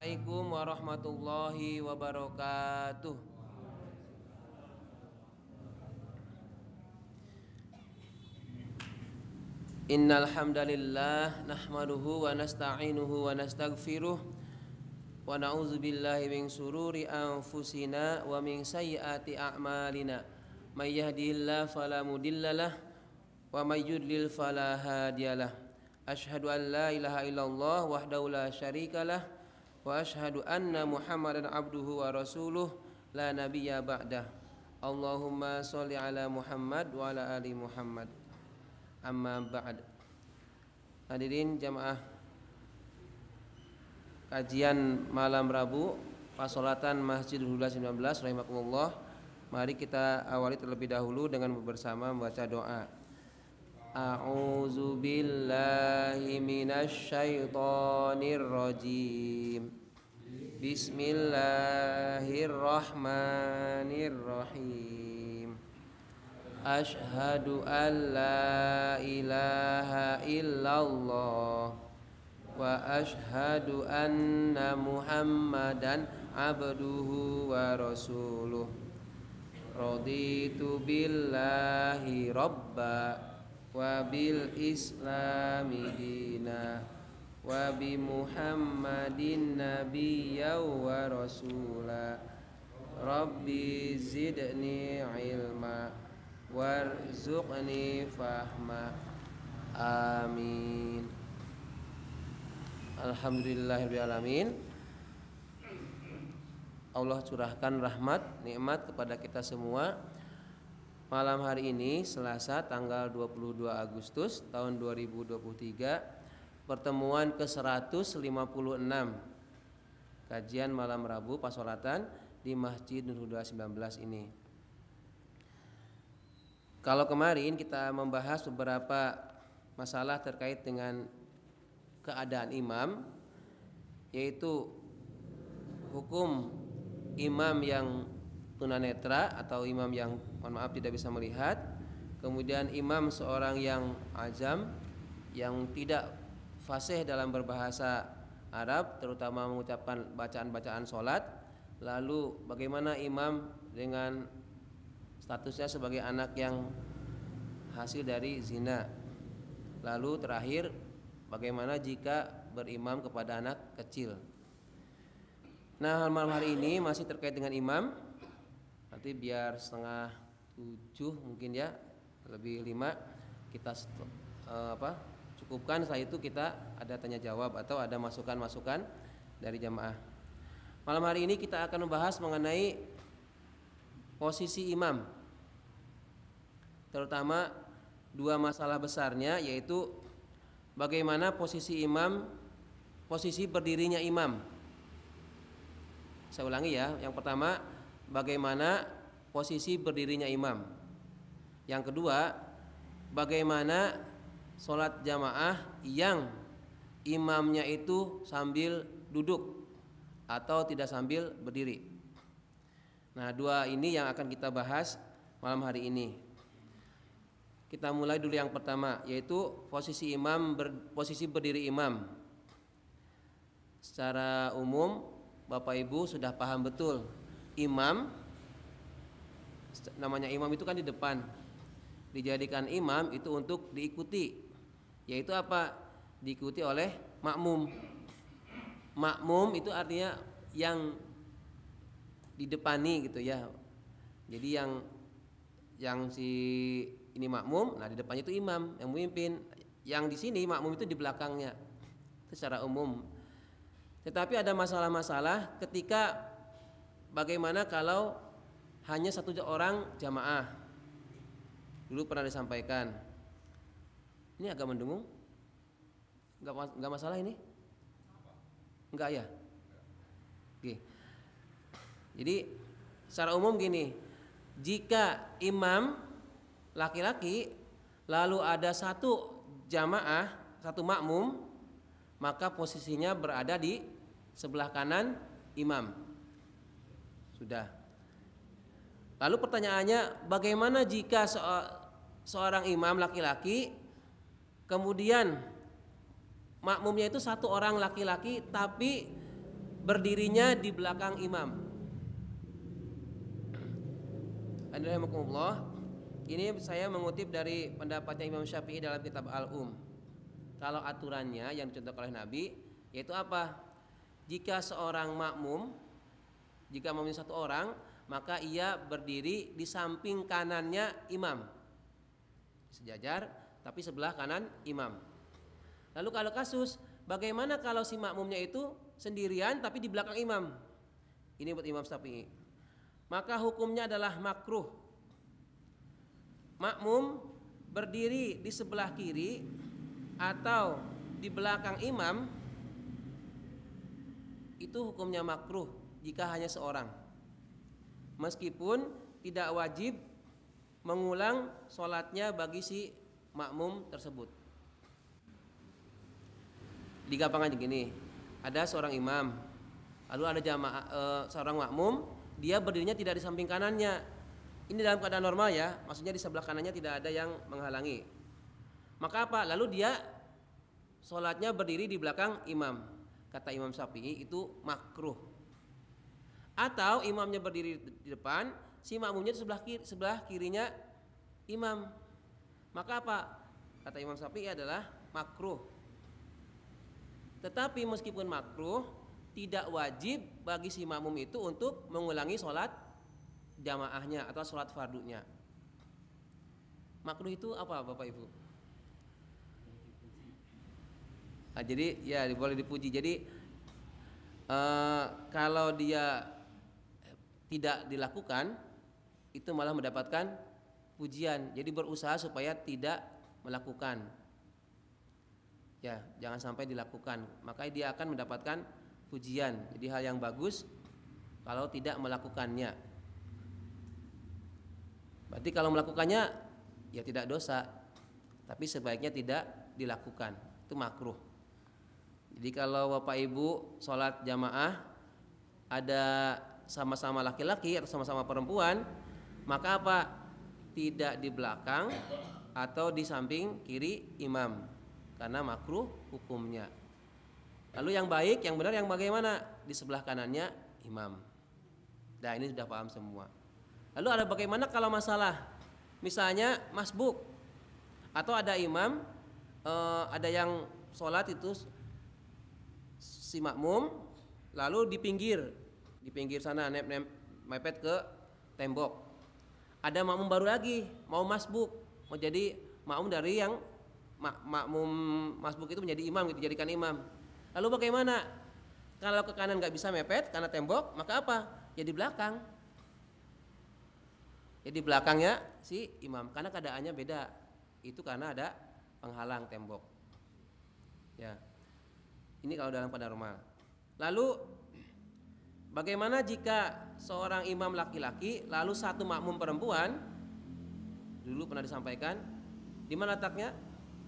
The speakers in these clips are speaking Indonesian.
Assalamualaikum warahmatullahi wabarakatuh. Innal hamdalillah nahmaduhu wa nasta'inuhu wa nastaghfiruh wa na'udzu billahi min sururi anfusina wa min sayyiati a'malina. May yahdihillahu fala mudhillalah wa may yudlil fala hadiyalah. Asyhadu an la ilaha illallah wahdahu la syarikalah wa asyhadu anna Muhammadan abduhu wa rasuluh la nabiyya ba'dah. Allahumma sholli ala Muhammad wa ala ali Muhammad. Amma ba'd. Hadirin jamaah kajian malam Rabu Pasolatan Masjidul Huda 19 rahimakumullah. Mari kita awali terlebih dahulu dengan bersama membaca doa. A'udzu billahi minasy syaithanir rajim. Bismillahirrahmanirrahim. Asyhadu an la ilaha illallah wa asyhadu anna Muhammadan abduhu wa rasuluh. Raditu billahi rabba wa bil islami dina wa bi Muhammadin nabiyya wa rasula. Rabbi zidni ilma warzuqni fahma. Amin. Alhamdulillahirabbil alamin. Allah curahkan rahmat nikmat kepada kita semua. Malam hari ini Selasa tanggal 22 Agustus tahun 2023, pertemuan ke-156 kajian malam Rabu Pasolatan di Masjid Nur Huda 19 ini. Kalau kemarin kita membahas beberapa masalah terkait dengan keadaan imam, yaitu hukum imam yang tunanetra atau imam yang tidak bisa melihat, kemudian imam seorang yang ajam yang tidak fasih dalam berbahasa Arab, terutama mengucapkan bacaan-bacaan sholat. Lalu bagaimana imam dengan statusnya sebagai anak yang hasil dari zina. Lalu terakhir, bagaimana jika berimam kepada anak kecil. Nah, malam hari ini masih terkait dengan imam. Nanti biar 6:30 mungkin ya, lebih 5 kita cukupkan. Setelah itu kita ada tanya jawab atau ada masukan-masukan dari jamaah. Malam hari ini kita akan membahas mengenai posisi imam, terutama dua masalah besarnya, yaitu bagaimana posisi imam, posisi berdirinya imam. Saya ulangi ya, yang pertama bagaimana posisi berdirinya imam. Yang kedua, bagaimana sholat jamaah yang imamnya itu sambil duduk atau tidak sambil berdiri. Nah, dua ini yang akan kita bahas malam hari ini. Kita mulai dulu yang pertama, yaitu posisi imam, posisi berdiri imam. Secara umum Bapak Ibu sudah paham betul, imam, namanya imam itu kan di depan, dijadikan imam itu untuk diikuti, yaitu apa? Diikuti oleh makmum. Makmum itu artinya yang didepani gitu ya. Jadi yang si ini makmum, nah di depannya itu imam yang memimpin. Yang di sini makmum itu di belakangnya. Itu secara umum. Tetapi ada masalah-masalah ketika bagaimana kalau hanya satu orang jamaah. Dulu pernah disampaikan. Ini agak mendengung. Enggak masalah ini? Enggak ya? Oke. Jadi secara umum gini, jika imam laki-laki lalu ada satu jamaah, satu makmum, maka posisinya berada di sebelah kanan imam. Sudah. Lalu pertanyaannya, bagaimana jika seorang imam laki-laki, kemudian makmumnya itu satu orang laki-laki, tapi berdirinya di belakang imam. Alhamdulillah. Ini saya mengutip dari pendapatnya Imam Syafi'i dalam kitab Kalau aturannya yang dicontohkan oleh Nabi, yaitu apa? Jika seorang makmum, jika makmum satu orang, maka ia berdiri di samping kanannya imam, sejajar tapi sebelah kanan imam. Lalu kalau kasus, bagaimana kalau si makmumnya itu sendirian tapi di belakang imam? Ini buat Imam Syafi'i. Maka hukumnya adalah makruh. Makmum berdiri di sebelah kiri atau di belakang imam, itu hukumnya makruh jika hanya seorang, meskipun tidak wajib mengulang sholatnya bagi si makmum tersebut. Digampangkan gini, ada seorang imam, lalu ada jamaah seorang makmum, dia berdirinya tidak di samping kanannya. Ini dalam keadaan normal ya, maksudnya di sebelah kanannya tidak ada yang menghalangi. Maka apa? Lalu dia sholatnya berdiri di belakang imam. Kata Imam Syafi'i itu makruh. Atau imamnya berdiri di depan, si makmumnya di sebelah kirinya imam. Maka apa? Kata Imam Syafi'i adalah makruh. Tetapi meskipun makruh, tidak wajib bagi si makmum itu untuk mengulangi sholat jamaahnya atau sholat fardunya. Makruh itu apa Bapak Ibu? Nah, jadi ya boleh dipuji. Jadi kalau dia tidak dilakukan, itu malah mendapatkan pujian. Jadi berusaha supaya tidak melakukan. Ya, jangan sampai dilakukan. Maka dia akan mendapatkan pujian. Jadi hal yang bagus kalau tidak melakukannya. Berarti kalau melakukannya ya tidak dosa, tapi sebaiknya tidak dilakukan. Itu makruh. Jadi kalau Bapak Ibu sholat jamaah ada sama-sama laki-laki atau sama-sama perempuan, maka apa? Tidak di belakang atau di samping kiri imam, karena makruh hukumnya. Lalu yang baik, yang benar yang bagaimana? Di sebelah kanannya imam. Nah, ini sudah paham semua. Lalu ada bagaimana kalau masalah misalnya masbuk atau ada imam, ada yang sholat itu si makmum, lalu di pinggir sana mepet ke tembok. Ada makmum baru lagi mau masbuk, mau jadi makmum dari yang makmum masbuk itu menjadi imam, gitu, dijadikan imam. Lalu bagaimana? Kalau ke kanan nggak bisa mepet karena tembok, maka apa? Ya di belakang. Jadi belakangnya si imam, karena keadaannya beda. Itu karena ada penghalang tembok. Ya. Ini kalau dalam keadaan normal. Lalu bagaimana jika seorang imam laki-laki lalu satu makmum perempuan? Dulu pernah disampaikan. Di mana letaknya?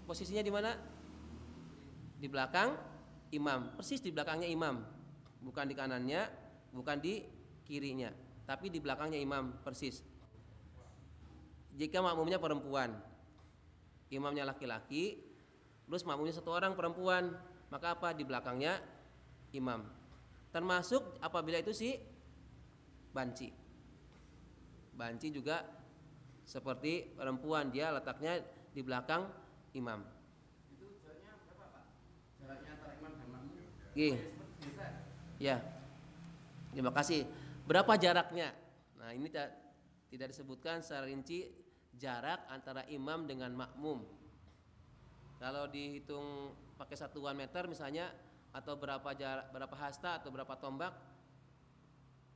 Posisinya di mana? Di belakang imam, persis di belakangnya imam. Bukan di kanannya, bukan di kirinya, tapi di belakangnya imam persis. Jika makmumnya perempuan, imamnya laki-laki, terus makmumnya satu orang perempuan, maka apa? Di belakangnya imam. Termasuk apabila itu si banci. Banci juga seperti perempuan, dia letaknya di belakang imam. Itu jaraknya berapa Pak? Jaraknya antara imam dan makmum? Ya. Terima kasih. Berapa jaraknya? Nah, ini tidak disebutkan secara rinci jarak antara imam dengan makmum. Kalau dihitung pakai satuan meter misalnya, atau berapa hasta atau berapa tombak,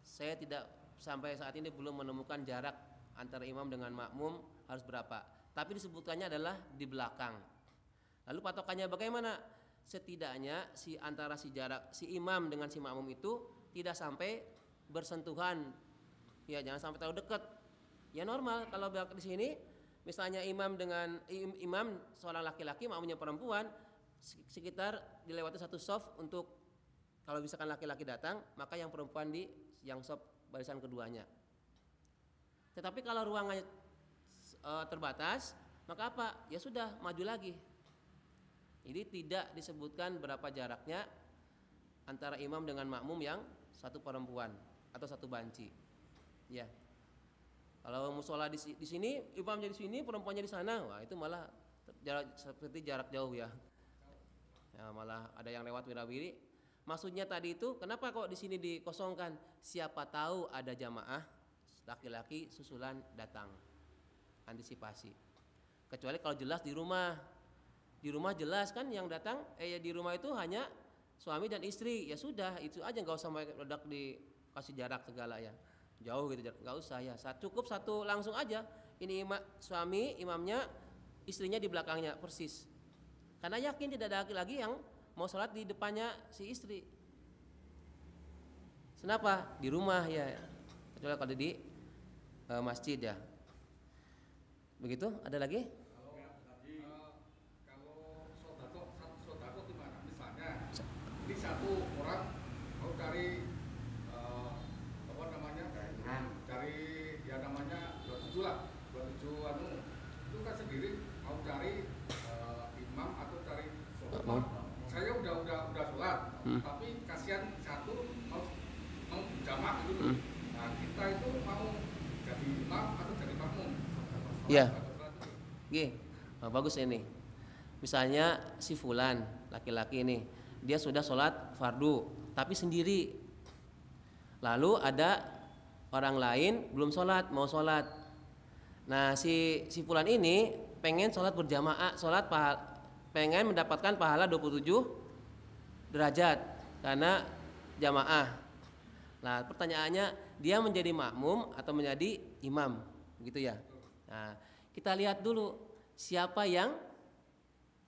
saya tidak sampai saat ini belum menemukan jarak antara imam dengan makmum harus berapa. Tapi disebutkannya adalah di belakang. Lalu patokannya bagaimana? Setidaknya antara jarak si imam dengan si makmum itu tidak sampai bersentuhan. Ya, jangan sampai terlalu dekat. Ya normal kalau di sini misalnya imam seorang laki-laki, makmumnya perempuan, sekitar dilewati satu soft untuk kalau misalkan laki-laki datang, maka yang perempuan di yang soft barisan keduanya. Tetapi kalau ruangannya terbatas, maka apa? Ya sudah, maju lagi. Jadi tidak disebutkan berapa jaraknya antara imam dengan makmum yang satu perempuan atau satu banci. Ya. Kalau musola di sini, imamnya di sini, perempuannya di sana, wah itu malah seperti jarak jauh ya. Ya, malah ada yang lewat wirawiri. Maksudnya tadi itu, kenapa kok di sini dikosongkan? Siapa tahu ada jamaah laki-laki susulan datang. Antisipasi. Kecuali kalau jelas di rumah. Di rumah jelas kan yang datang, di rumah itu hanya suami dan istri. Ya sudah, itu aja, nggak usah ledak dikasih jarak segala ya. Jauh gitu, nggak usah ya. Cukup satu langsung aja. Ini suami, imamnya, istrinya di belakangnya persis. Karena yakin tidak ada lagi yang mau sholat di depannya si istri. Kenapa? Di rumah ya. Kecuali kalau di masjid ya. Begitu? Ada lagi? Kalau sodako gimana? Misalnya ini satu orang mau cari apa namanya? Cari ya namanya 27 lah, 27 itu kan sendiri mau cari imam atau cari sholat. Saya udah sholat, tapi kasihan satu mau jamak gitu. Nah kita itu mau jadi imam atau jadi makmum? Iya. Bagus ini. Misalnya si fulan laki-laki ini, dia sudah sholat fardu tapi sendiri. Lalu ada orang lain belum sholat, mau sholat. Nah si fulan ini pengen sholat berjamaah, pengen mendapatkan pahala 27 derajat karena jamaah. Nah pertanyaannya, dia menjadi makmum atau menjadi imam, begitu ya. Nah kita lihat dulu siapa yang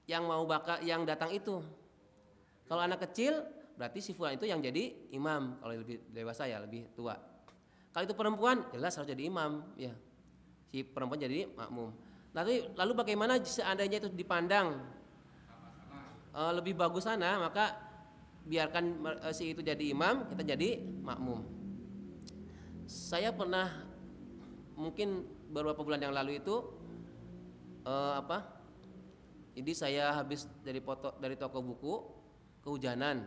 yang datang itu. Kalau anak kecil berarti si fulan itu yang jadi imam. Kalau lebih dewasa ya lebih tua. Kalau itu perempuan jelas harus jadi imam ya. Si perempuan jadi makmum. Lalu bagaimana seandainya itu dipandang lebih bagus sana, maka biarkan si itu jadi imam, kita jadi makmum. Saya pernah mungkin beberapa bulan yang lalu itu jadi saya habis dari toko buku, kehujanan.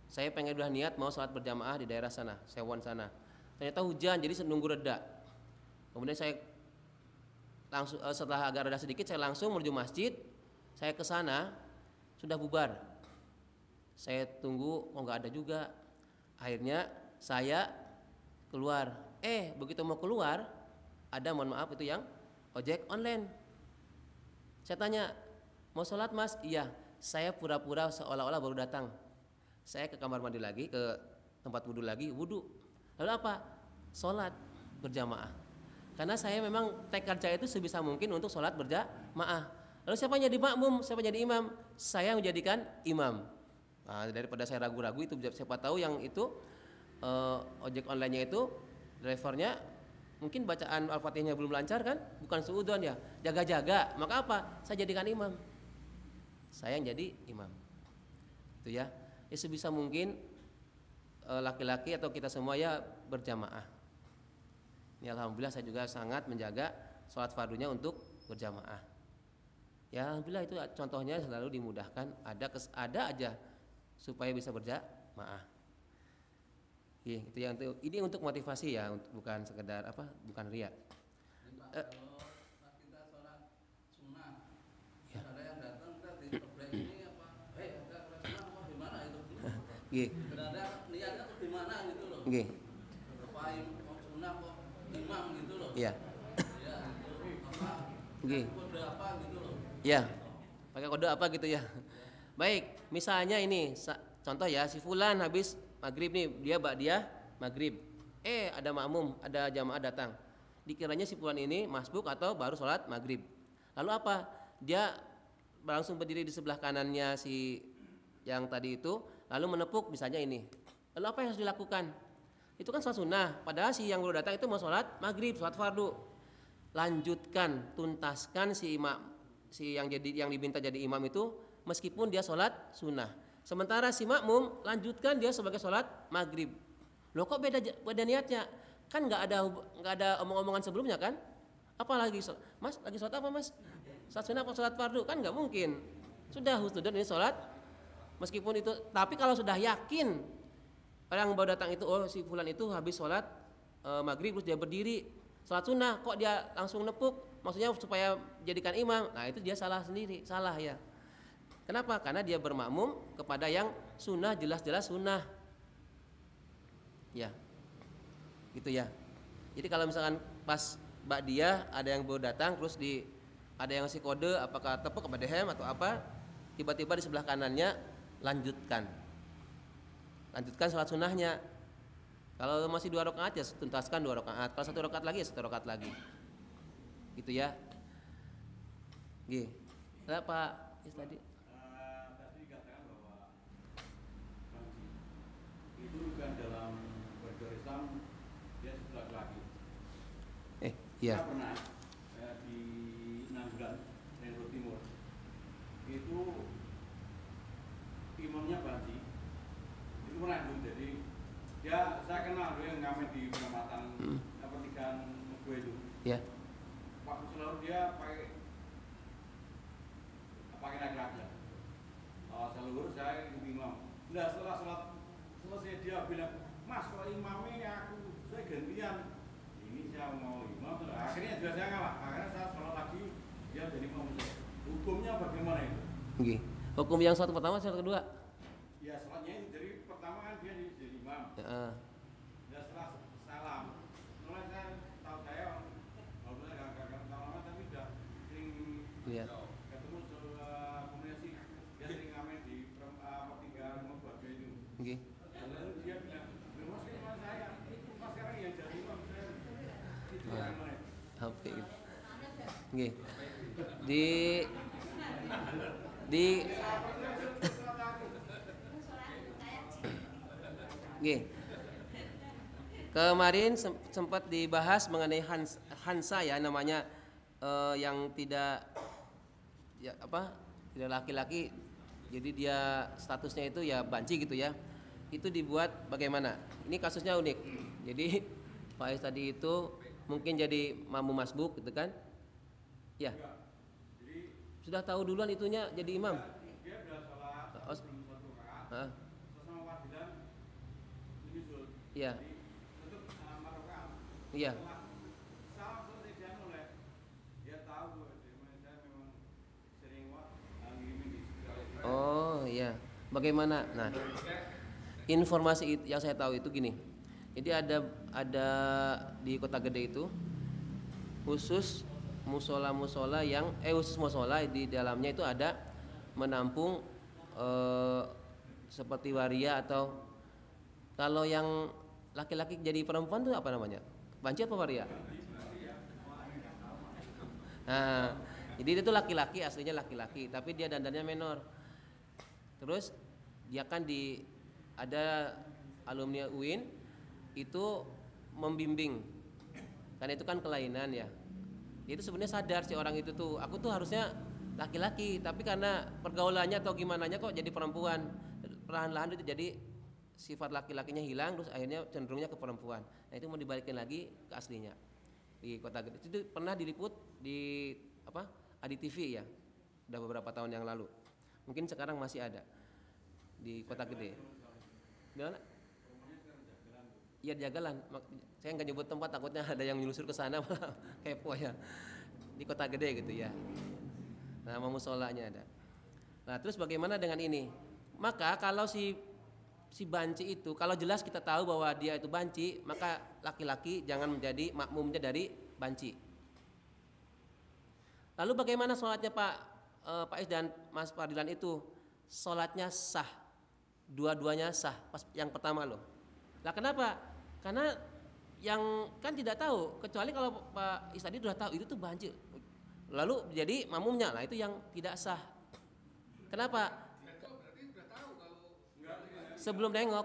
Saya pengen udah niat mau sholat berjamaah di daerah sana, Sewon sana. Ternyata hujan, jadi nunggu reda. Kemudian saya langsung setelah agak reda sedikit, saya langsung menuju masjid. Saya ke sana, sudah bubar. Saya tunggu, kok nggak ada juga. Akhirnya saya keluar. Begitu mau keluar, ada mohon maaf itu yang ojek online. Saya tanya, mau sholat mas? Iya. Saya pura-pura seolah-olah baru datang. Saya ke kamar mandi lagi, ke tempat wudhu lagi, wudhu. Lalu apa? Sholat berjamaah. Karena saya memang tekad saya itu sebisa mungkin untuk sholat berjamaah. Lalu siapa yang jadi makmum? Siapa yang jadi imam? Saya menjadikan imam. Nah, daripada saya ragu-ragu itu, siapa tahu yang itu ojek online-nya itu drivernya mungkin bacaan Al-Fatihahnya belum lancar kan, bukan suudon ya, jaga-jaga. Maka apa? Saya jadikan imam. Saya yang jadi imam. Itu ya. Ya sebisa mungkin laki-laki atau kita semua ya berjamaah. Ini alhamdulillah saya juga sangat menjaga sholat fardunya untuk berjamaah. Ya alhamdulillah itu contohnya selalu dimudahkan, ada aja supaya bisa berjamaah. Itu yang ini untuk motivasi ya, bukan sekedar bukan riya. Kalau kita sholat sunnah, ya. Ada yang datang kita di komplek ini ada sholat sunnah apa gimana itu? Ada niatnya tuh gimana gitu loh. Apa sunnah kok imam gitu loh. Iya. Ya itu kode apa gitu loh. Ya, pakai kode apa gitu ya. Baik, misalnya ini contoh ya, si fulan habis maghrib nih, dia maghrib. Ada makmum, ada jamaah datang. Dikiranya si fulan ini masbuk atau baru sholat maghrib. Lalu apa? Dia langsung berdiri di sebelah kanannya si yang tadi itu, lalu menepuk misalnya ini. Lalu apa yang harus dilakukan? Itu kan sholat sunnah. Padahal si yang baru datang itu mau sholat maghrib, sholat fardu. Lanjutkan, tuntaskan si yang diminta jadi imam itu meskipun dia sholat sunnah. Sementara si makmum lanjutkan dia sebagai sholat maghrib. Loh kok beda niatnya? Kan nggak ada omong-omongan sebelumnya kan? Apalagi mas lagi sholat apa mas? Sholat sunnah apa sholat fardu? Kan nggak mungkin. Sudah husnudon ini sholat Meskipun itu, tapi kalau sudah yakin orang yang baru datang itu, oh si fulan itu habis sholat maghrib terus dia berdiri sholat sunnah, kok dia langsung nepuk, maksudnya supaya jadikan imam, nah itu dia salah sendiri, salah ya. Kenapa? Karena dia bermakmum kepada yang sunnah, jelas-jelas sunnah, ya, gitu ya. Jadi kalau misalkan pas ba'diyah ada yang baru datang, terus ada yang ngasih kode, apakah tepuk apa dehem atau apa, tiba-tiba di sebelah kanannya lanjutkan sholat sunnahnya. Kalau masih 2 rakaat ya tuntaskan 2 rakaat. Kalau 1 rakaat lagi ya 1 rakaat lagi. Gitu ya. Gih. Ada Pak Is tadi? Tadi dikatakan bahwa itu bukan dalam koridor Islam, dia sebelah lagi. Iya. Saya pernah di Nanggalan, Rendro Timur. Itu imamnya banci. Itu pernah itu, jadi saya kenal dia yang ngamen di pengamatan pertigaan gue itu. Iya. Waktu selalu dia pakai laki-laki. Seluruh saya ikut imam. Nah setelah sholat selesai dia bilang, Mas kalau imamnya aku, saya gantian. Ini saya mau imam. Akhirnya juga saya ngalah. Akhirnya saya sholat lagi, dia jadi imam. Hukumnya bagaimana itu? Oke. Hukum yang satu pertama, satu kedua. Ya sholatnya itu dari pertama kan dia jadi imam. Ya. Dan setelah salam, mulai saya tahu saya walaupun saya gak lama tapi udah sering ketemu komunikasi. Dia sering ngamen di pertigaan Mobaga itu. Oke. Lalu dia bilang, Mas ke imam saya, Mas sekarang yang jadi imam saya. Itu gimana? Oke. Oke. Di Oke. Kemarin sempat dibahas mengenai Hansa ya, namanya yang tidak ya apa? Tidak laki-laki. Jadi dia statusnya itu ya banci gitu ya. Itu dibuat bagaimana? Ini kasusnya unik. Jadi Faiz tadi itu mungkin jadi makmum masbuk gitu kan? Ya. Sudah tahu duluan itunya jadi imam. Dia udah sholat sebelum 1 rakaat. Sesama fadilan menyusul. Iya. Untuk rakaat. Iya. Salam selesai dia noleh. Dia tahu saya memang sering ngirimin di sekitar. Oh iya. Bagaimana? Nah, informasi yang saya tahu itu gini. Jadi ada di Kota Gede itu khusus musola yang khusus musola di dalamnya itu ada menampung seperti waria, atau kalau yang laki-laki jadi perempuan itu apa namanya? Banci apa waria? Nah, jadi itu laki-laki, aslinya laki-laki, tapi dia dandannya menor. Terus dia kan ada alumni UIN itu membimbing, karena itu kan kelainan ya. Itu sebenarnya sadar si orang itu tuh, aku tuh harusnya laki-laki, tapi karena pergaulannya atau gimananya kok jadi perempuan. Perlahan-lahan itu jadi sifat laki-lakinya hilang, terus akhirnya cenderungnya ke perempuan. Nah itu mau dibalikin lagi ke aslinya di Kota Gede. Itu pernah diliput di Adi TV ya, udah beberapa tahun yang lalu. Mungkin sekarang masih ada di Kota Gede. Gimana? Iya di Jagalan. Saya nggak nyebut tempat, takutnya ada yang nyulusur ke sana malah kepo ya. Di Kota Gede gitu ya. Nama musolanya ada. Nah terus bagaimana dengan ini? Maka kalau si banci itu, kalau jelas kita tahu bahwa dia itu banci, maka laki-laki jangan menjadi makmumnya dari banci. Lalu bagaimana sholatnya Pak Is dan Mas Fadilan itu? Sholatnya sah, dua-duanya sah. Pas yang pertama loh. Lah kenapa? Karena yang kan tidak tahu, kecuali kalau Pak Is tadi sudah tahu itu tuh banci. Lalu jadi makmumnya, lah itu yang tidak sah. Kenapa? Sebelum nengok,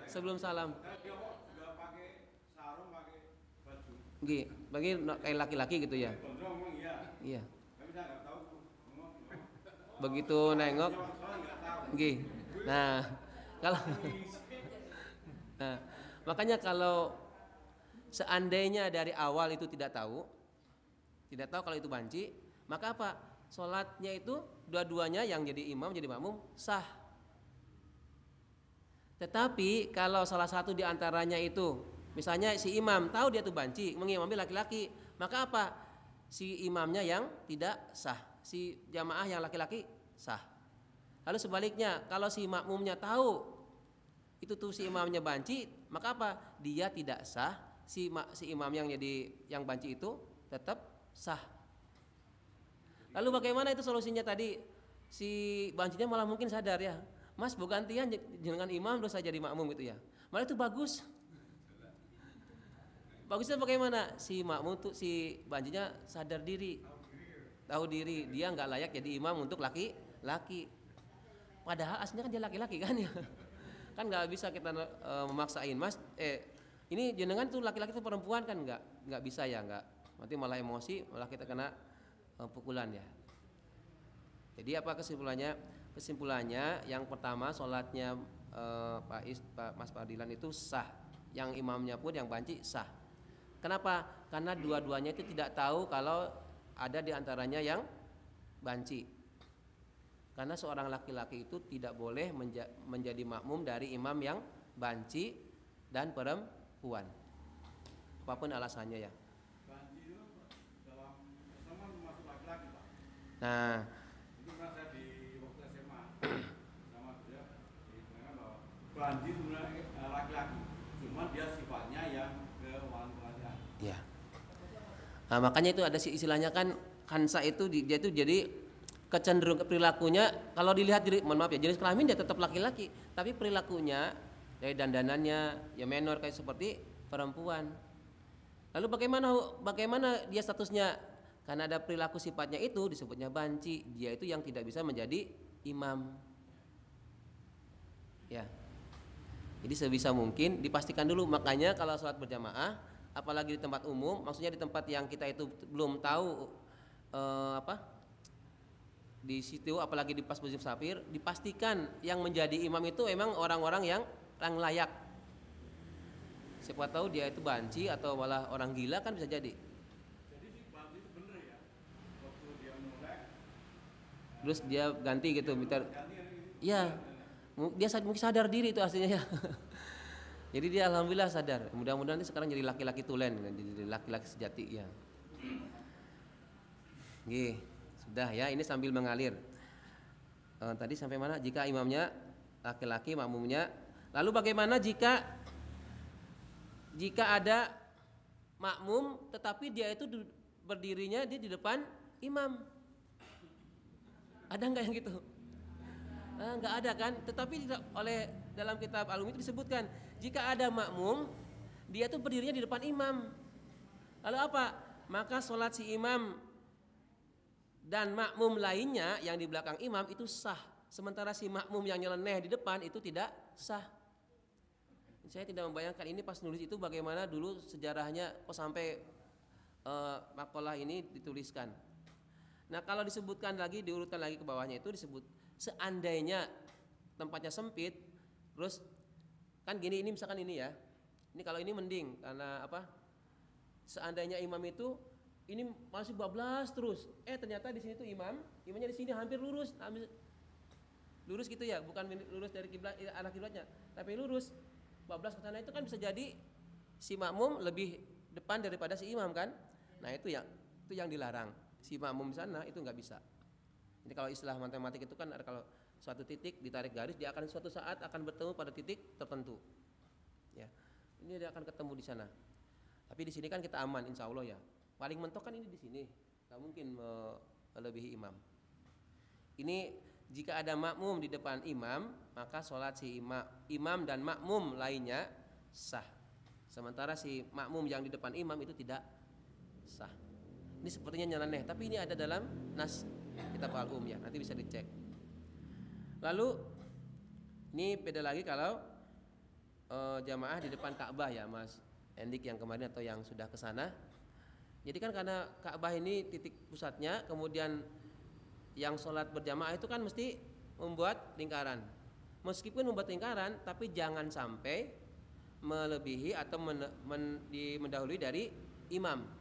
sebelum salam. Gih, bagi kayak laki-laki gitu ya. Iya. Begitu nengok, gih. Nah, makanya kalau seandainya dari awal itu tidak tahu kalau itu banci, maka apa? Sholatnya itu dua-duanya yang jadi imam jadi makmum sah. Tetapi kalau salah satu di antaranya itu, misalnya si imam tahu dia tuh banci, mengimami laki-laki, maka apa? Si imamnya yang tidak sah, si jamaah yang laki-laki sah. Lalu sebaliknya, kalau si makmumnya tahu itu tuh si imamnya banci, maka apa? Dia tidak sah, si imam yang yang banci itu tetap sah. Lalu bagaimana itu solusinya tadi? Si bancinya malah mungkin sadar ya, Mas gantian dengan imam terus saya jadi makmum gitu ya. Malah itu bagus. Bagusnya bagaimana? Si makmum tuh si bancinya sadar diri, tahu diri, dia nggak layak jadi imam untuk laki-laki. Padahal aslinya kan dia laki-laki kan ya. Kan nggak bisa kita memaksain, Mas. Ini jenengan tuh laki-laki tuh perempuan kan nggak bisa ya, nggak. Nanti malah emosi, malah kita kena pukulan ya. Jadi apa kesimpulannya? Kesimpulannya yang pertama sholatnya Pak Mas Fadilan itu sah, yang imamnya pun yang banci sah. Kenapa? Karena dua-duanya itu tidak tahu kalau ada di antaranya yang banci. Karena seorang laki-laki itu tidak boleh menjadi makmum dari imam yang banci dan perempuan, apapun alasannya ya. Banci itu dalam Islam masuk laki-laki, Pak. Nah, itu pernah saya di waktu SMA sama dia diterangkan bahwa banci sebenarnya laki-laki, cuma dia sifatnya yang kewanita. ya. Nah, makanya itu ada istilahnya kan Hansa itu dia itu jadi kecenderungan perilakunya kalau dilihat jenis kelamin dia tetap laki-laki, tapi perilakunya dari dandanannya ya menor kayak seperti perempuan. Lalu bagaimana dia statusnya? Karena ada perilaku sifatnya itu disebutnya banci, dia itu yang tidak bisa menjadi imam. Ya. Jadi sebisa mungkin dipastikan dulu, makanya kalau sholat berjamaah apalagi di tempat umum, maksudnya di tempat yang kita itu belum tahu di situ, apalagi di pas musim safir, dipastikan yang menjadi imam itu memang orang-orang yang layak. Siapa tahu dia itu banci atau malah orang gila kan bisa jadi. Jadi si banci itu bener ya, waktu dia mulai Terus dia ganti gitu, minta. ganti Ya, dia mungkin sadar diri itu aslinya ya. Jadi dia alhamdulillah sadar. Mudah-mudahan ini sekarang jadi laki-laki tulen, jadi laki-laki sejati ya. Gih. Sudah ya, ini sambil mengalir. Tadi sampai mana? Jika imamnya laki-laki, makmumnya. Lalu bagaimana jika ada makmum tetapi dia itu berdirinya di depan imam? Ada nggak yang gitu? Nggak ada kan? Tetapi oleh dalam kitab Al-Um itu disebutkan jika ada makmum dia tuh berdirinya di depan imam. Lalu apa? Maka sholat si imam dan makmum lainnya yang di belakang imam itu sah, sementara si makmum yang nyeleneh di depan itu tidak sah. Saya tidak membayangkan ini pas nulis itu bagaimana dulu sejarahnya kok sampai makalah ini dituliskan. Nah kalau disebutkan lagi, diurutkan lagi ke bawahnya itu disebut seandainya tempatnya sempit, terus kan gini, ini misalkan ini ya, ini kalau ini mending karena apa? Seandainya imam itu ini masih bablas terus, ternyata di sini tuh imamnya di sini hampir lurus gitu ya, bukan lurus dari kiblat arah kiblatnya, tapi lurus bablas ke sana, itu kan bisa jadi si makmum lebih depan daripada si imam kan. Nah itu yang dilarang, si makmum di sana itu nggak bisa. Jadi kalau istilah matematik itu kan kalau suatu titik ditarik garis, dia akan suatu saat akan bertemu pada titik tertentu. Ya, ini dia akan ketemu di sana. Tapi di sini kan kita aman, insya Allah ya. Paling mentok kan ini di sini, nggak mungkin melebihi imam. Ini jika ada makmum di depan imam, maka sholat si imam dan makmum lainnya sah. Sementara si makmum yang di depan imam itu tidak sah. Ini sepertinya nyeleneh, tapi ini ada dalam nas kitab Al-Um ya, nanti bisa dicek. Lalu ini beda lagi kalau jamaah di depan Ka'bah ya, Mas Endik yang kemarin atau yang sudah ke sana. Jadi kan karena Ka'bah ini titik pusatnya, kemudian yang sholat berjamaah itu kan mesti membuat lingkaran. Meskipun membuat lingkaran, tapi jangan sampai melebihi atau mendahului dari imam.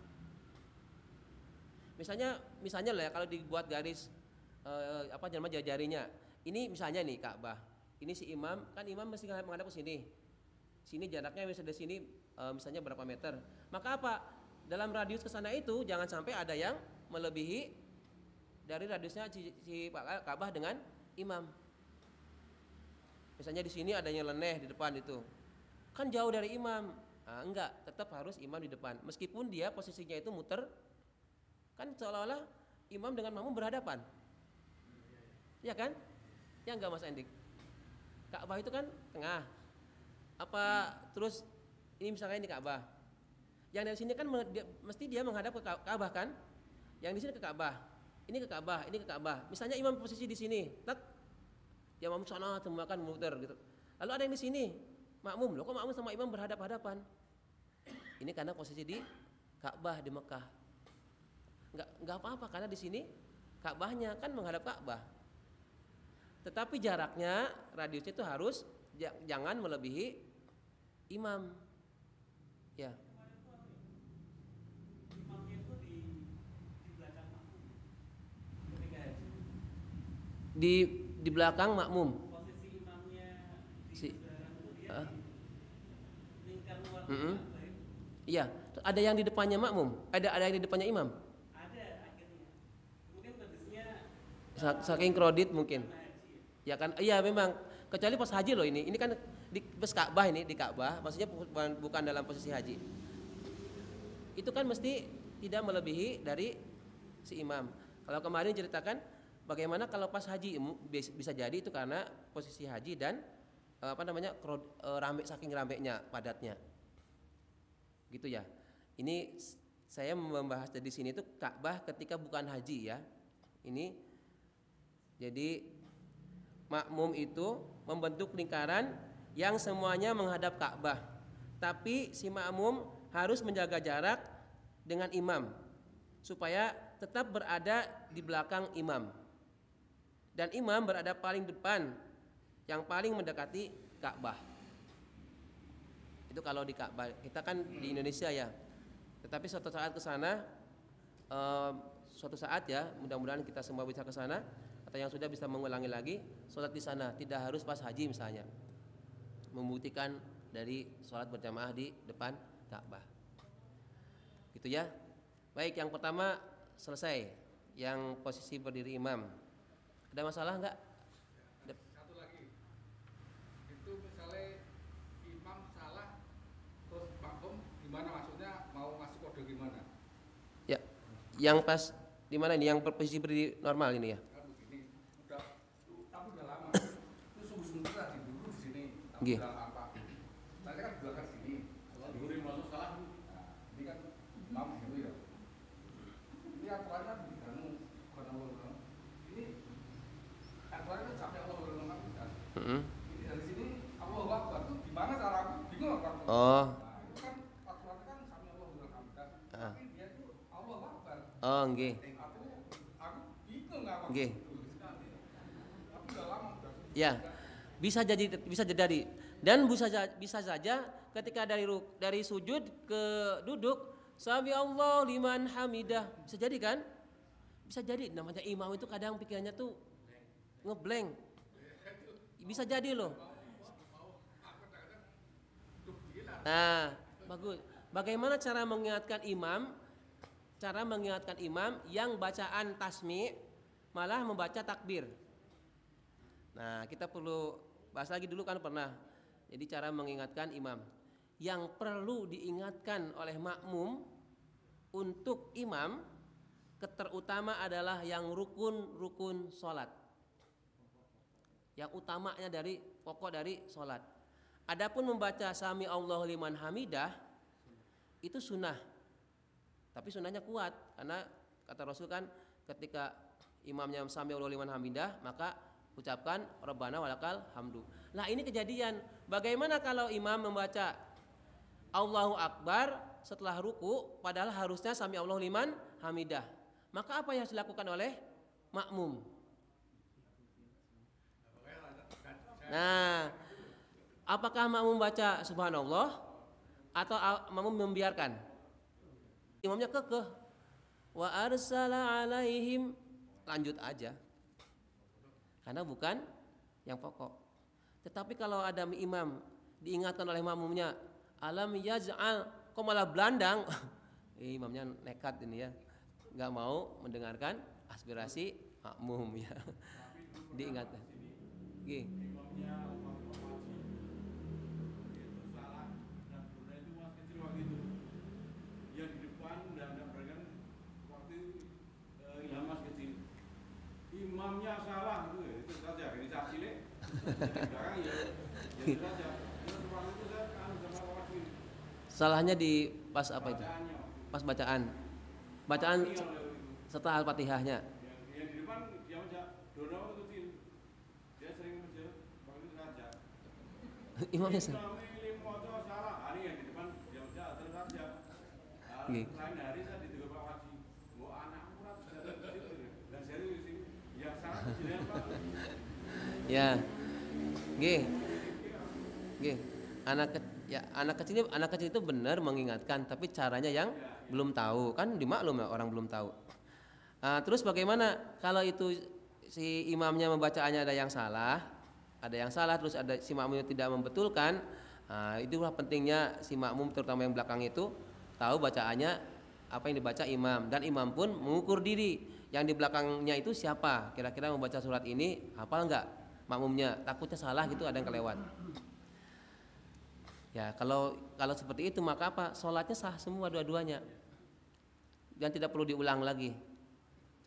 Misalnya lah ya, kalau dibuat garis jarinya. Ini misalnya nih Ka'bah. Ini si imam, kan imam mesti menghadap ke sini. Sini jaraknya misalnya dari sini misalnya berapa meter. Maka apa? Dalam radius ke sana itu jangan sampai ada yang melebihi dari radiusnya si Ka'bah dengan imam. Misalnya di sini ada yang leneh di depan itu. Kan jauh dari imam. Nah, enggak, tetap harus imam di depan. Meskipun dia posisinya itu muter, kan seolah-olah imam dengan makmum berhadapan. Ya kan? Ya enggak Mas Endik? Ka'bah itu kan tengah. Apa terus ini misalnya ini Ka'bah. Yang dari sini kan mesti dia menghadap ke Ka'bah kan? Yang di sini ke Ka'bah. Ini ke Ka'bah, ini ke Ka'bah. Misalnya imam posisi di sini, tek. Ya makmum sana semua kan muter gitu. Lalu ada yang di sini, makmum. Loh kok makmum sama imam berhadap-hadapan? Ini karena posisi di Ka'bah di Mekah. Enggak apa-apa karena di sini Ka'bahnya kan menghadap Ka'bah. Tetapi jaraknya, radiusnya itu harus jangan melebihi imam. Ya. Imamnya itu di belakang makmum. Ketika haji. Di belakang makmum. Posisi imamnya di Si, belakang itu dia di lingkar luar. Iya, ada yang di depannya makmum, ada yang di depannya imam. Ada akhirnya. Mungkin kondisinya Saking kredit mungkin. haji. Ya kan, iya memang. Kecuali pas haji loh ini kan di pas Ka'bah ini di Ka'bah, maksudnya bukan dalam posisi haji. Itu kan mesti tidak melebihi dari si imam. Kalau kemarin ceritakan bagaimana kalau pas haji bisa jadi itu karena posisi haji dan rame saking ramenya padatnya. Gitu ya. Ini saya membahas di sini itu Ka'bah ketika bukan haji ya. Ini jadi makmum itu membentuk lingkaran yang semuanya menghadap Ka'bah. Tapi si makmum harus menjaga jarak dengan imam supaya tetap berada di belakang imam. Dan imam berada paling depan yang paling mendekati Ka'bah. Itu kalau di Ka'bah. Kita kan di Indonesia ya. Tetapi suatu saat ke sana suatu saat ya, mudah-mudahan kita semua bisa ke sana atau yang sudah bisa mengulangi lagi sholat di sana, tidak harus pas haji misalnya. Membuktikan dari sholat berjamaah di depan Ka'bah. Gitu ya. Baik, yang pertama selesai. Yang posisi berdiri imam. Ada masalah enggak? Satu lagi, itu misalnya imam salah, terus makmum gimana maksudnya mau ngasih kode gimana? Ya, yang pas di mana ini? Yang posisi berdiri normal ini ya? Kan begini, tapi udah lama. Itu sungguh-sungguh tadi dulu di sini, tapi udah apa? Nanti kan belakang sini. Kalau dulu masuk salah, nah, ini kan imam gitu ya. Ini aturannya diganu, bukan Allah. Ini aturannya sampai Allah berlama kan. Ini dari sini Allah Akbar tuh gimana cara aku bingung aku. Oh. Nah, itu kan aturannya kan sampai Allah berlama kan. Tapi dia itu Allah Akbar. Oh, nggih. Aku bingung apa. Nggih. Tapi udah lama udah. Ya. Bisa jadi dan bisa saja ketika dari sujud ke duduk sami Allah liman hamidah. Bisa jadi kan? Bisa jadi namanya imam itu kadang pikirannya tuh ngeblank. Bisa jadi loh. Nah, bagus. Bagaimana cara mengingatkan imam? Cara mengingatkan imam yang bacaan tasmi' malah membaca takbir. Nah, kita perlu bahas lagi dulu kan pernah. Jadi cara mengingatkan imam. Yang perlu diingatkan oleh makmum untuk imam terutama adalah yang rukun sholat. Yang utamanya dari pokok dari sholat. Adapun membaca sami Allahu liman hamidah itu sunnah. Tapi sunnahnya kuat karena kata Rasul kan ketika imamnya sami Allahu liman hamidah maka ucapkan Rabbana walakal hamdu. Nah ini kejadian. Bagaimana kalau imam membaca Allahu Akbar setelah ruku padahal harusnya sami Allahu liman hamidah. Maka apa yang harus dilakukan oleh makmum? Nah, apakah makmum baca subhanallah atau makmum membiarkan? Imamnya kekeh. Wa arsala alaihim, lanjut aja. Karena bukan yang pokok. Tetapi kalau ada imam diingatkan oleh makmumnya, alam yaj'al, kok malah belandang? Imamnya nekat ini ya, nggak mau mendengarkan aspirasi makmum ya. Diingatkan. Gih. Imamnya Pak Haji itu salah dan benar itu mas kecil waktu itu. Dia di depan dan berikan waktu ilham mas kecil. Imamnya salah itu saja. Ini saya cilik. Di belakang ya itu saja. Terus waktu itu saya sama Pak Haji. Salahnya di pas apa itu? Pas bacaan. Bacaan setelah Al-Fatihahnya. Yang di depan dia baca dono kecil. Dia sering baca waktu itu saja. Imamnya salah. Hari yang di depan dia baca terus saja. Lain hari saya ditegur Pak Haji. Mau anak murah dan saya di sini yang salah kecilnya Pak. Ya. Gih. Gih. Anak kecil itu benar mengingatkan, tapi caranya yang belum tahu, kan dimaklum ya, orang belum tahu. Terus bagaimana kalau itu si imamnya membacaannya ada yang salah, terus ada si makmumnya tidak membetulkan. Itulah pentingnya si makmum terutama yang belakang itu tahu bacaannya apa yang dibaca imam, dan imam pun mengukur diri yang di belakangnya itu siapa, kira-kira membaca surat ini hafal enggak makmumnya, takutnya salah gitu, ada yang kelewat. Ya, kalau seperti itu maka apa? Sholatnya sah semua dua-duanya. Dan tidak perlu diulang lagi.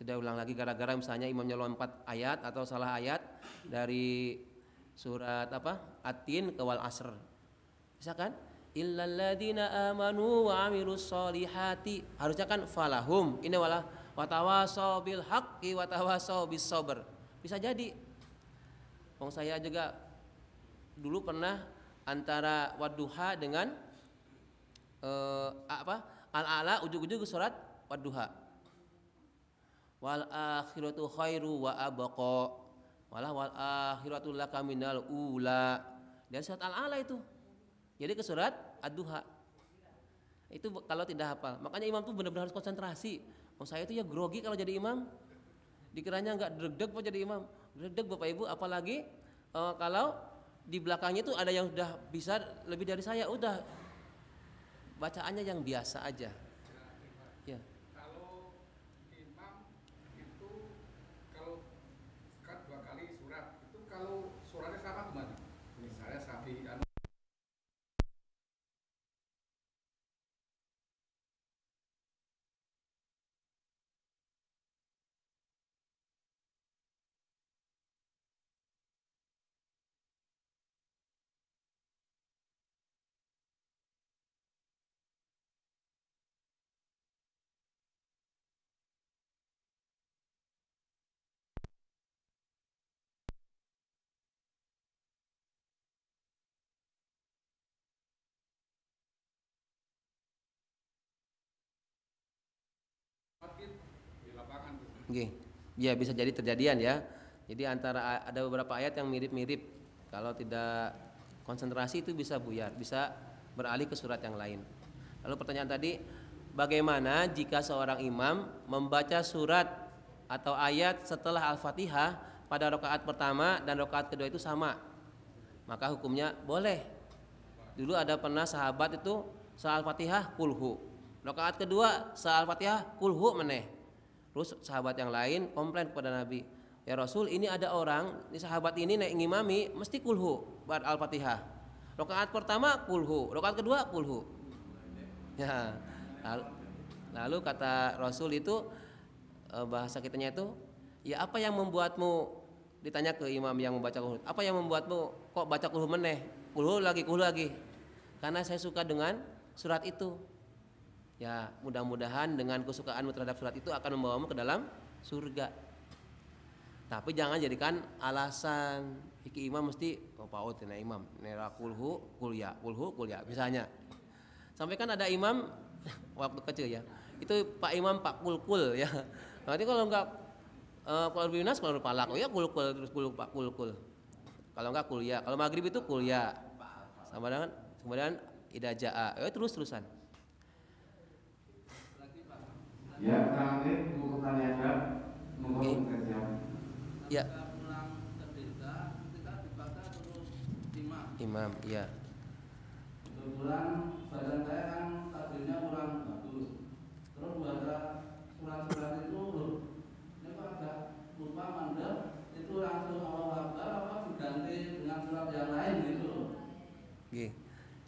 Tidak ulang lagi gara-gara misalnya imamnya lompat ayat atau salah ayat dari surat apa? At-Tin ke Wal Asr. Bisa kan? Illal ladzina amanu wa amilus solihati. Harusnya kan falahum. Ini wala watawasau bil haqqi watawasau bis sabr. Bisa jadi. Saya juga dulu pernah antara wadduha dengan al-a'la, ujung-ujung surat wadduha. Wal akhiratu khairu wa abqa. Wal akhiratu laka minal ula. Dari surat al-a'la itu. Jadi ke surat ad-duha. Itu kalau tidak hafal. Makanya imam tuh benar-benar harus konsentrasi. Saya itu ya grogi kalau jadi imam. Dikiranya enggak deg-deg kok jadi imam. Deg-deg Bapak Ibu, apalagi kalau di belakangnya itu ada yang sudah bisa lebih dari saya, udah bacaannya yang biasa aja. Ya. Kalau imam itu kalau kan 2 kali surat, itu kalau suratnya sama gimana? Misalnya sapi di lapangan tuh. Oke. Ya bisa jadi terjadian ya. Jadi antara ada beberapa ayat yang mirip-mirip. Kalau tidak konsentrasi itu bisa buyar, bisa beralih ke surat yang lain. Lalu pertanyaan tadi, bagaimana jika seorang imam membaca surat atau ayat setelah Al-Fatihah pada rakaat pertama dan rakaat kedua itu sama? Maka hukumnya boleh. Dulu ada pernah sahabat itu setelah Al-Fatihah kulhu. Rakaat kedua setelah Al-Fatihah kulhu meneh. Terus sahabat yang lain komplain kepada Nabi, ya Rasul, ini ada orang, ini sahabat ini naik ngimami mesti kulhu bar Al-Fatihah. Rakaat pertama kulhu, rakaat kedua kulhu. Ya. Lalu kata Rasul itu, bahasa kitanya itu, ya apa yang membuatmu, ditanya ke imam yang membaca kulhu, apa yang membuatmu kok baca kulhu meneh, kulhu lagi, karena saya suka dengan surat itu. Ya, mudah-mudahan dengan kesukaanmu terhadap surat itu akan membawamu ke dalam surga. Tapi jangan jadikan alasan iki imam mesti paut tina imam nera kulhu kuliah misalnya. Sampai kan ada imam waktu kecil ya. Itu Pak Imam Pak Kulkul ya. Nanti kalau enggak kalau binas kalau palak, oh ya kulkul terus Pak Kulkul. Kalau enggak kuliah, kalau maghrib itu kuliah. Sama dengan kemudian idza jaa, terus-terusan. Ya, terakhir mau pertanyakan, Ya. pulang ke desa, kita dibaca terus Imam, iya. Kebetulan badan saya kan tajwidnya kurang bagus. Terus baca surat-surat itu loh, ini kok agak lupa mandek, itu langsung Allahu Akbar apa diganti dengan surat yang lain gitu loh. Nggih.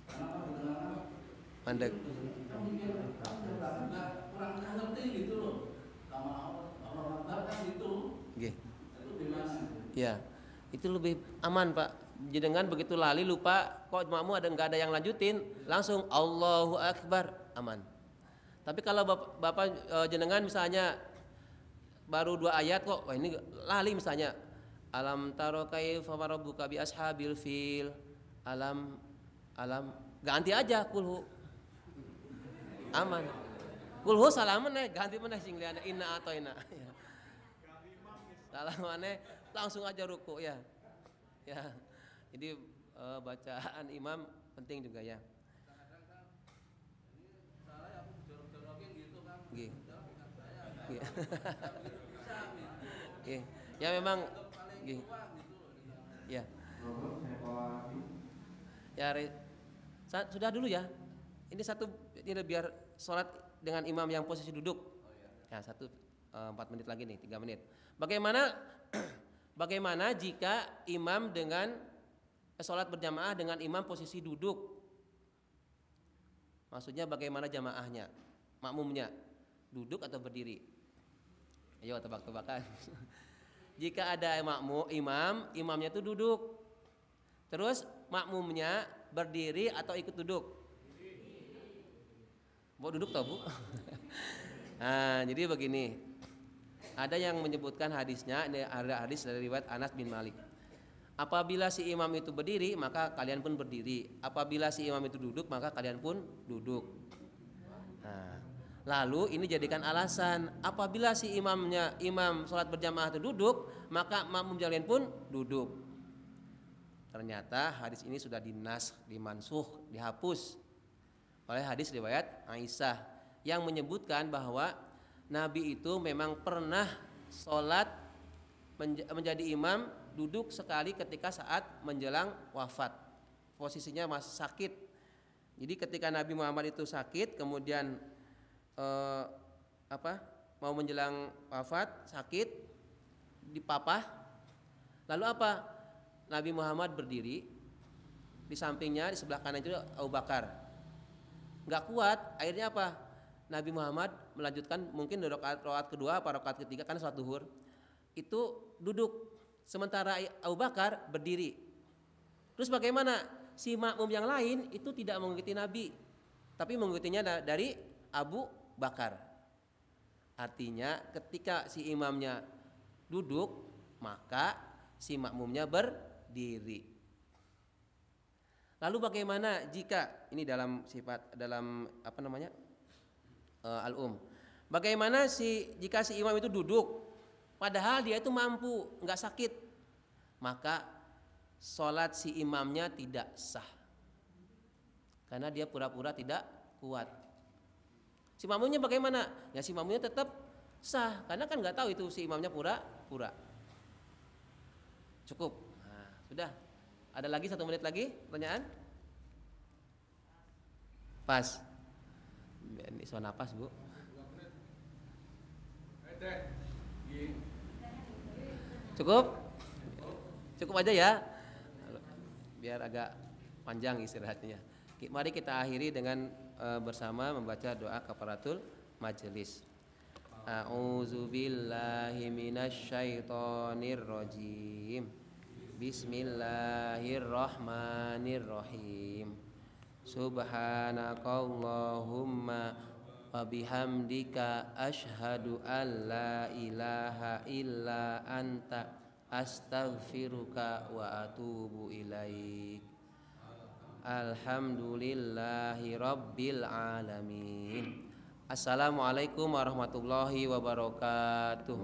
Kenapa di tengah-tengah Mandek. kita mikir, kamu juga kurang ngerti gitu loh. Sama Allahu Akbar kan gitu. Nggih. Itu gimana? Ya. Itu lebih aman, Pak. Jenengan begitu lali lupa kok makmum nggak ada yang lanjutin, langsung Allahu Akbar, aman. Tapi kalau bapak jenengan misalnya baru 2 ayat kok, wah ini lali misalnya, alam taro kaifa rabbuka bi ashabil fil, alam ganti aja kulhu, aman. Kulhu salaman ganti mana sing liana inna atau inna. Salamannya langsung aja ruku ya. Ya. Jadi bacaan imam penting juga ya. Gih. Gih. Ya memang gih. Ya. Ya sudah dulu ya. Ini satu ini biar sholat dengan imam yang posisi duduk. Ya 4 menit lagi nih, 3 menit. Bagaimana jika imam dengan sholat berjamaah dengan imam posisi duduk? Maksudnya bagaimana jamaahnya, makmumnya duduk atau berdiri? Ayo tebak-tebakan. Jika ada imamnya itu duduk, terus makmumnya berdiri atau ikut duduk? Mau duduk tau bu? Nah jadi begini, ada yang menyebutkan hadisnya, ada hadis dari riwayat Anas bin Malik. Apabila si imam itu berdiri, maka kalian pun berdiri. Apabila si imam itu duduk, maka kalian pun duduk. Nah, lalu ini jadikan alasan, apabila si imam sholat berjamaah itu duduk, maka makmum kalian pun duduk. Ternyata hadis ini sudah dimansuh, dihapus oleh hadis riwayat Aisyah yang menyebutkan bahwa Nabi itu memang pernah sholat menjadi imam duduk sekali ketika saat menjelang wafat, posisinya masih sakit. Jadi ketika Nabi Muhammad itu sakit, kemudian mau menjelang wafat, sakit, dipapah, lalu apa? Nabi Muhammad berdiri, di sampingnya di sebelah kanan itu Abu Bakar. Nggak kuat, akhirnya apa? Nabi Muhammad melanjutkan mungkin rakaat kedua atau rakaat ketiga karena sholat duhur itu duduk. Sementara Abu Bakar berdiri. Terus bagaimana? Si makmum yang lain itu tidak mengikuti Nabi, tapi mengikutinya dari Abu Bakar. Artinya ketika si imamnya duduk, maka si makmumnya berdiri. Lalu bagaimana jika ini dalam al-um. Bagaimana jika si imam itu duduk? Padahal dia itu mampu, nggak sakit, maka sholat si imamnya tidak sah, karena dia pura-pura tidak kuat. Si makmumnya bagaimana? Ya si makmumnya tetap sah, karena kan nggak tahu itu si imamnya pura-pura. Cukup. Nah, sudah. Ada lagi 1 menit lagi pertanyaan? Pas. Ini soal napas bu. 2 menit. Cukup aja ya, biar agak panjang istirahatnya. Mari kita akhiri dengan bersama membaca doa kafaratul majelis. A'udzubillahi minasyaitonirrajim. Bismillahirrahmanirrahim. Subhanakallahumma wa bihamdika asyhadu an la ilaha illa anta astaghfiruka wa atubu ilaik. Alhamdulillahi rabbil alamin. Assalamualaikum warahmatullahi wabarakatuh.